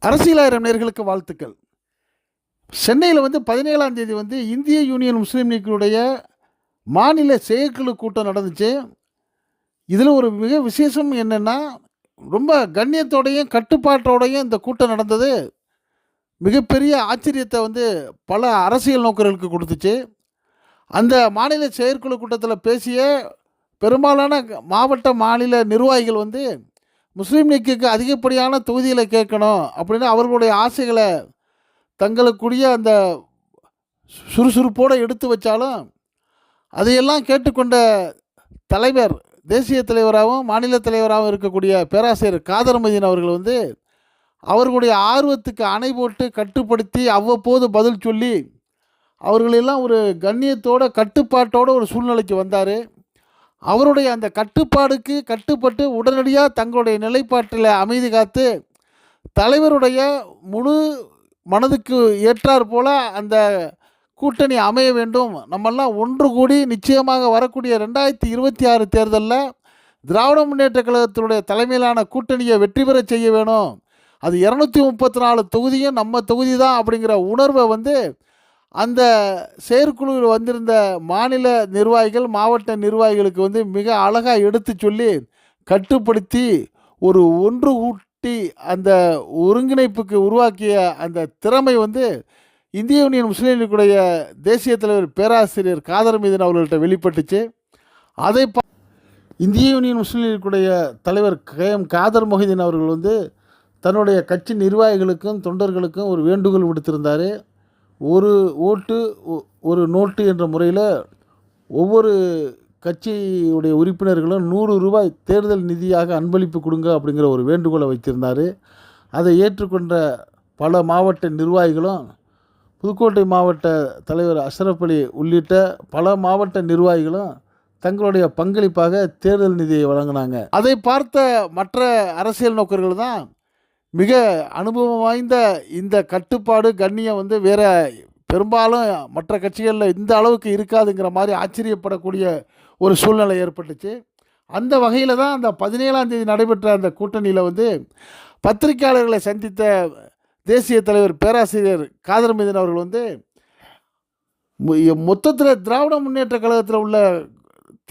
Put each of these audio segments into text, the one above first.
அரசியலாயிரம் நேர்களுக்கு வாழ்த்துக்கள். சென்னையில் 17ஆம் தேதி இந்திய யூனியன் முஸ்லீம் லீக்குடைய மாநில செயற்குழு கூட்டம் நடந்துச்சு. இதில் ஒரு மிக விசேஷம் என்னென்னா, ரொம்ப கண்ணியத்தோடையும் கட்டுப்பாட்டோடையும் இந்த கூட்டம் நடந்தது. மிகப்பெரிய ஆச்சரியத்தை பல அரசியல் நோக்கர்களுக்கு கொடுத்துச்சு. அந்த மாநில செயற்குழு கூட்டத்தில் பேசிய பெரும்பாலான மாவட்ட மாநில நிர்வாகிகள் முஸ்லீம் லீக்குக்கு அதிகப்படியான தொகுதிகளை கேட்கணும் அப்படின்னு அவர்களுடைய ஆசைகளை தங்களுக்குரிய அந்த சுறுசுறுப்போடு எடுத்து வச்சாலும், அதையெல்லாம் கேட்டுக்கொண்ட தலைவர், தேசிய தலைவராகவும் மாநில தலைவராகவும் இருக்கக்கூடிய பேராசிரியர் காதர் மொய்தீன் அவர்கள் அவர்களுடைய ஆர்வத்துக்கு அணை போட்டு கட்டுப்படுத்தி அவ்வப்போது பதில் சொல்லி அவர்களெல்லாம் ஒரு கண்ணியத்தோட கட்டுப்பாட்டோட ஒரு சூழ்நிலைக்கு வந்தார். அவருடைய அந்த கட்டுப்பாடுக்கு கட்டுப்பட்டு உடனடியாக தங்களுடைய நிலைப்பாட்டில் அமைதி காத்து தலைவருடைய முழு மனதுக்கு ஏற்றாற் போல் அந்த கூட்டணி அமைய வேண்டும், நம்மெல்லாம் ஒன்று கூடி நிச்சயமாக வரக்கூடிய 2026 தேர்தலில் திராவிட முன்னேற்ற கழகத்தினுடைய தலைமையிலான கூட்டணியை வெற்றி பெற செய்ய வேணும், அது 234 தொகுதியும் நம்ம தொகுதி தான் அப்படிங்கிற உணர்வை அந்த செயற்குழுவில் வந்திருந்த மாநில நிர்வாகிகள், மாவட்ட நிர்வாகிகளுக்கு மிக அழகாக எடுத்து சொல்லி கட்டுப்படுத்தி ஒரு ஒன்று கூட்டி அந்த ஒருங்கிணைப்புக்கு உருவாக்கிய அந்த திறமை இந்திய யூனியன் முஸ்லீம் லீக்குடைய தேசிய தலைவர் பேராசிரியர் காதர் மொய்தீன் அவர்கள்ட்ட வெளிப்பட்டுச்சு. அதை இந்திய யூனியன் முஸ்லீம் லீக்குடைய தலைவர் காதர் மொய்தீன் அவர்கள் தன்னுடைய கட்சி நிர்வாகிகளுக்கும் தொண்டர்களுக்கும் ஒரு வேண்டுகோள் விடுத்திருந்தார். ஒரு ஓட்டு ஒரு நோட்டு என்ற முறையில் ஒவ்வொரு கட்சியுடைய உறுப்பினர்களும் 100 ரூபாய் தேர்தல் நிதியாக அன்பளிப்பு கொடுங்க அப்படிங்கிற ஒரு வேண்டுகோளை வைத்திருந்தார். அதை ஏற்றுக்கொண்ட பல மாவட்ட நிர்வாகிகளும், புதுக்கோட்டை மாவட்ட தலைவர் அஷ்ரப் அலி உள்ளிட்ட பல மாவட்ட நிர்வாகிகளும் தங்களுடைய பங்களிப்பாக தேர்தல் நிதியை வழங்கினாங்க. அதை பார்த்த மற்ற அரசியல் நோக்கர்கள் தான் மிக அனுபவம் வாய்ந்த இந்த கட்டுப்பாடு கண்ணியம் வேற பெரும்பாலும் மற்ற கட்சிகளில் இந்த அளவுக்கு இருக்காதுங்கிற மாதிரி ஆச்சரியப்படக்கூடிய ஒரு சூழ்நிலை ஏற்பட்டுச்சு. அந்த வகையில் தான் அந்த 17ஆம் தேதி நடைபெற்ற அந்த கூட்டணியில் பத்திரிகையாளர்களை சந்தித்த தேசிய தலைவர் பேராசிரியர் காதர் மொய்தீன் அவர்கள் மொத்தத்தில் திராவிட முன்னேற்ற கழகத்தில் உள்ள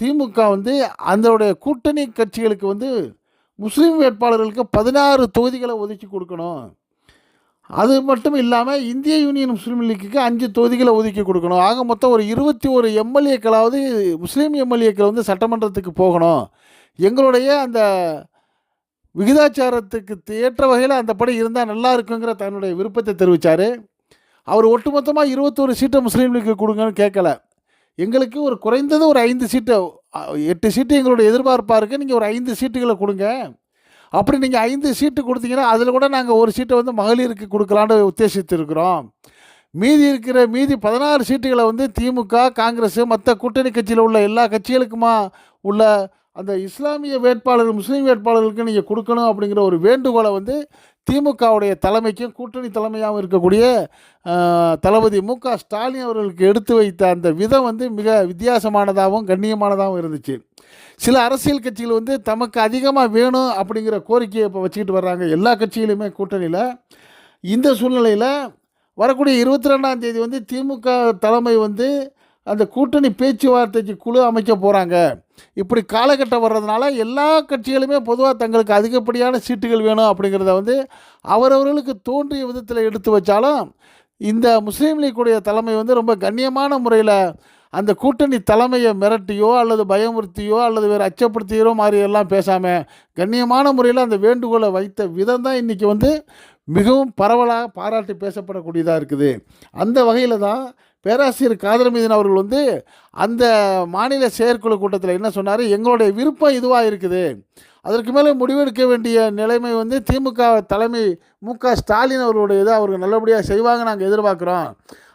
திமுக அதனுடைய கூட்டணி கட்சிகளுக்கு முஸ்லீம் வேட்பாளர்களுக்கு 16 தொகுதிகளை ஒதுக்கி கொடுக்கணும், அது மட்டும் இல்லாமல் இந்திய யூனியன் முஸ்லீம் லீக்குக்கு 5 தொகுதிகளை ஒதுக்கி கொடுக்கணும், ஆக மொத்தம் ஒரு 21 எம்எல்ஏக்களாவது முஸ்லீம் எம்எல்ஏக்கள் சட்டமன்றத்துக்கு போகணும், எங்களுடைய அந்த விகிதாச்சாரத்துக்கு ஏற்ற வகையில் அந்த படி இருந்தால் நல்லா இருக்குங்கிற தன்னுடைய விருப்பத்தை தெரிவித்தார். அவர் ஒட்டுமொத்தமாக 21 சீட்டை முஸ்லீம் லீக்கு கொடுங்கன்னு கேட்கல, எங்களுக்கு ஒரு குறைந்தது ஒரு 5 சீட்டு, 8 சீட்டு எங்களுடைய எதிர்பார்ப்பாக இருக்குது, நீங்கள் ஒரு 5 சீட்டுகளை கொடுங்க, அப்படி நீங்கள் 5 சீட்டு கொடுத்தீங்கன்னா அதில் கூட நாங்கள் ஒரு சீட்டை மகளிருக்கு கொடுக்கலான்னு உத்தேசித்திருக்கிறோம், மீதி 16 சீட்டுகளை திமுக, காங்கிரஸ், மற்ற கூட்டணி கட்சியில் உள்ள எல்லா கட்சிகளுக்குமா உள்ள அந்த இஸ்லாமிய வேட்பாளர்கள், முஸ்லீம் வேட்பாளர்களுக்கு நீங்கள் கொடுக்கணும் அப்படிங்கிற ஒரு வேண்டுகோளை திமுகவுடைய தலைமைக்கும் கூட்டணி தலைமையாகவும் இருக்கக்கூடிய தளபதி மு.க. ஸ்டாலின் அவர்களுக்கு எடுத்து வைத்த அந்த விதம் மிக வித்தியாசமானதாகவும் கண்ணியமானதாகவும் இருந்துச்சு. சில அரசியல் கட்சிகள் தமக்கு அதிகமாக வேணும் அப்படிங்கிற கோரிக்கையை இப்போ வச்சுக்கிட்டு வர்றாங்க எல்லா கட்சிகளுமே கூட்டணியில். இந்த சூழ்நிலையில் வரக்கூடிய 22ஆம் தேதி திமுக தலைமை அந்த கூட்டணி பேச்சுவார்த்தைக்கு குழு அமைக்க போகிறாங்க. இப்படி காலகட்டம் வர்றதுனால எல்லா கட்சிகளுமே பொதுவாக தங்களுக்கு அதிகப்படியான சீட்டுகள் வேணும் அப்படிங்கிறத அவரவர்களுக்கு தோன்றிய விதத்தில் எடுத்து வச்சாலும், இந்த முஸ்லீம் லீக்குடைய தலைமை ரொம்ப கண்ணியமான முறையில் அந்த கூட்டணி தலைமையை மிரட்டியோ அல்லது பயமுறுத்தியோ அல்லது வேறு அச்சப்படுத்தியோ மாதிரி எல்லாம் பேசாமல் கண்ணியமான முறையில் அந்த வேண்டுகோளை வைத்த விதம் தான் இன்றைக்கி மிகவும் பரவலாக பாராட்டி பேசப்படக்கூடியதாக இருக்குது. அந்த வகையில் தான் பேராசிரியர் காதர் மொய்தீன் அவர்கள் அந்த மாநில செயற்குழு கூட்டத்தில் என்ன சொன்னார், எங்களுடைய விருப்பம் இதுவாக இருக்குது, அதற்கு மேலே முடிவெடுக்க வேண்டிய நிலைமை திமுக தலைமை மு.க. ஸ்டாலின் அவர்களுடைய இதை அவர்கள் நல்லபடியாக செய்வாங்க நாங்கள் எதிர்பார்க்குறோம்,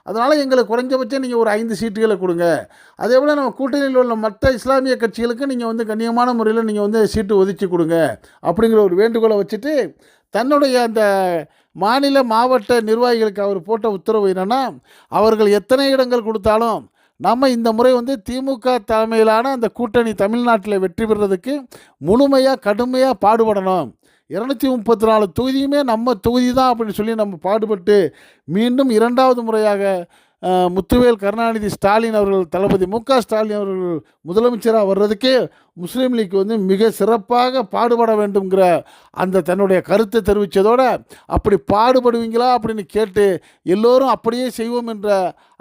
அதனால் எங்களுக்கு குறைஞ்சபட்சம் நீங்கள் ஒரு 5 சீட்டுகளை கொடுங்க, அதே போல் நம்ம கூட்டணியில் உள்ள மற்ற இஸ்லாமிய கட்சிகளுக்கு நீங்கள் கண்ணியமான முறையில் நீங்கள் சீட்டு ஒதுக்கி கொடுங்க அப்படிங்கிற ஒரு வேண்டுகோளை வச்சுட்டு தன்னுடைய அந்த மாநில மாவட்ட நிர்வாகிகளுக்கு அவர் போட்ட உத்தரவு என்னென்னா, அவர்கள் எத்தனை இடங்கள் கொடுத்தாலும் நம்ம இந்த முறை திமுக தலைமையிலான அந்த கூட்டணி தமிழ்நாட்டில் வெற்றி பெறுறதுக்கு முழுமையாக கடுமையாக பாடுபடணும், 234 தொகுதியுமே நம்ம தொகுதி தான் அப்படின்னு சொல்லி நம்ம பாடுபட்டு மீண்டும் 2வது முறையாக முத்துவேல் கருணாநிதி ஸ்டாலின் அவர்கள், தளபதி மு.க. ஸ்டாலின் அவர்கள் முதலமைச்சராக வர்றதுக்கே முஸ்லீம் லீக் வந்து மிக சிறப்பாக பாடுபட வேண்டும்ங்கிற அந்த தன்னுடைய கருத்தை தெரிவித்ததோட, அப்படி பாடுபடுவீங்களா அப்படின்னு கேட்டு எல்லோரும் அப்படியே செய்வோம் என்ற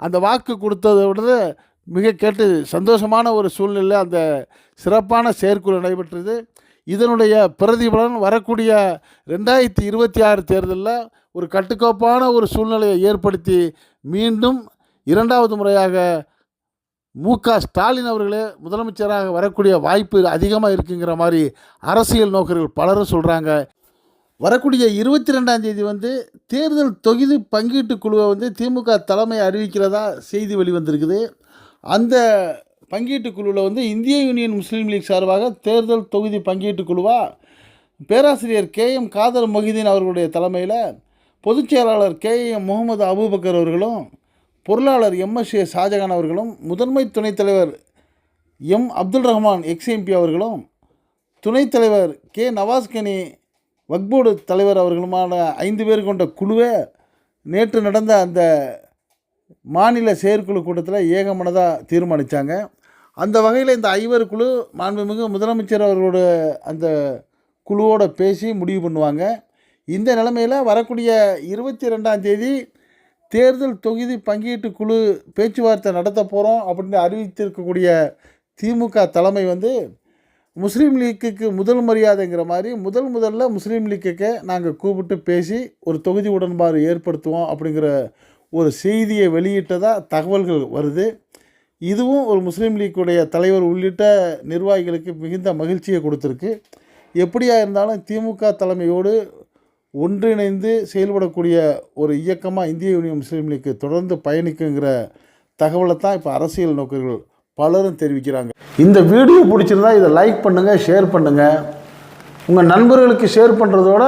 அந்த வாக்கு கொடுத்ததை விட மிக கேட்டு சந்தோஷமான ஒரு சூழ்நிலை அந்த சிறப்பான செயற்குழு நடைபெற்றது. இதனுடைய பிரதிபலன் வரக்கூடிய 2026 தேர்தலில் ஒரு கட்டுக்கோப்பான ஒரு சூழ்நிலையை ஏற்படுத்தி மீண்டும் 2வது முறையாக மு.க. ஸ்டாலின் அவர்களே முதலமைச்சராக வரக்கூடிய வாய்ப்பு அதிகமாக இருக்குங்கிற மாதிரி அரசியல் நோக்கர்கள் பலரும் சொல்கிறாங்க. வரக்கூடிய 22ஆம் தேதி வந்து தேர்தல் தொகுதி பங்கீட்டு குழுவை வந்து திமுக தலைமை அறிவிக்கிறதா செய்தி வெளிவந்திருக்குது. அந்த பங்கீட்டு குழுவில் வந்து இந்திய யூனியன் முஸ்லீம் லீக் சார்பாக தேர்தல் தொகுதி பங்கீட்டு குழுவாக பேராசிரியர் K.M. காதர் மொஹிதீன் அவர்களுடைய தலைமையில் பொதுச் செயலாளர் K.M. முகமது அபூபக்கர் அவர்களும், பொருளாளர் M.S.A. ஷாஜகான் அவர்களும், முதன்மை துணைத் தலைவர் M. அப்துல் ரஹ்மான் XMP அவர்களும், துணைத் தலைவர் K. நவாஸ்கனி வக்போர்டு தலைவர் அவர்களுமான 5 பேர் கொண்ட குழுவை நேற்று நடந்த அந்த மாநில செயற்குழு கூட்டத்தில் ஏகமனதாக தீர்மானித்தாங்க. அந்த வகையில் இந்த 5 குழு மாண்புமிகு முதலமைச்சர் அவர்களோட அந்த குழுவோடு பேசி முடிவு பண்ணுவாங்க. இந்த நிலைமையில் வரக்கூடிய 22ஆம் தேதி தேர்தல் தொகுதி பங்கீட்டு குழு பேச்சுவார்த்தை நடத்த போகிறோம் அப்படின்னு அறிவித்திருக்கக்கூடிய திமுக தலைமை வந்து முஸ்லீம் லீக்குக்கு முதல் மரியாதைங்கிற மாதிரி முதல்ல முஸ்லீம் லீக்குக்கு நாங்கள் கூப்பிட்டு பேசி ஒரு தொகுதி உடன்பாடு ஏற்படுத்துவோம் அப்படிங்கிற ஒரு செய்தியை வெளியிட்டதாக தகவல்கள் வருது. இதுவும் ஒரு முஸ்லீம் லீக்குடைய தலைவர் உள்ளிட்ட நிர்வாகிகளுக்கு மிகுந்த மகிழ்ச்சியை கொடுத்துருக்கு. எப்படியா இருந்தாலும் திமுக தலைமையோடு ஒன்றிணைந்து செயல்படக்கூடிய ஒரு இயக்கமாக இந்திய யூனியன் முஸ்லீம் லீக் தொடர்ந்து பயணிக்குங்கிற தகவலை தான் இப்போ அரசியல் நோக்கர்கள் பலரும் தெரிவிக்கிறாங்க. இந்த வீடியோ பிடிச்சிருந்தா இதை லைக் பண்ணுங்கள், ஷேர் பண்ணுங்கள். உங்கள் நண்பர்களுக்கு ஷேர் பண்ணுறதோட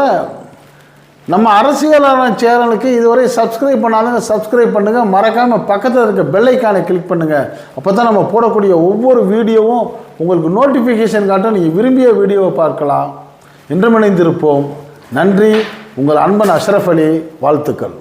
நம்ம அரசியலான சேனலுக்கு இதுவரை சப்ஸ்கிரைப் பண்ணாதவங்க சப்ஸ்கிரைப் பண்ணுங்கள். மறக்காமல் பக்கத்தில் இருக்க பெல் ஐக்கானை கிளிக் பண்ணுங்கள். அப்போ தான் நம்ம போடக்கூடிய ஒவ்வொரு வீடியோவும் உங்களுக்கு நோட்டிஃபிகேஷன் காட்டும். நீங்கள் விரும்பிய வீடியோவை பார்க்கலாம். என்றும் இணைந்திருப்போம். நன்றி. உங்கள் அன்பன் அஷ்ரஃப் அலி. வாழ்த்துக்கள்.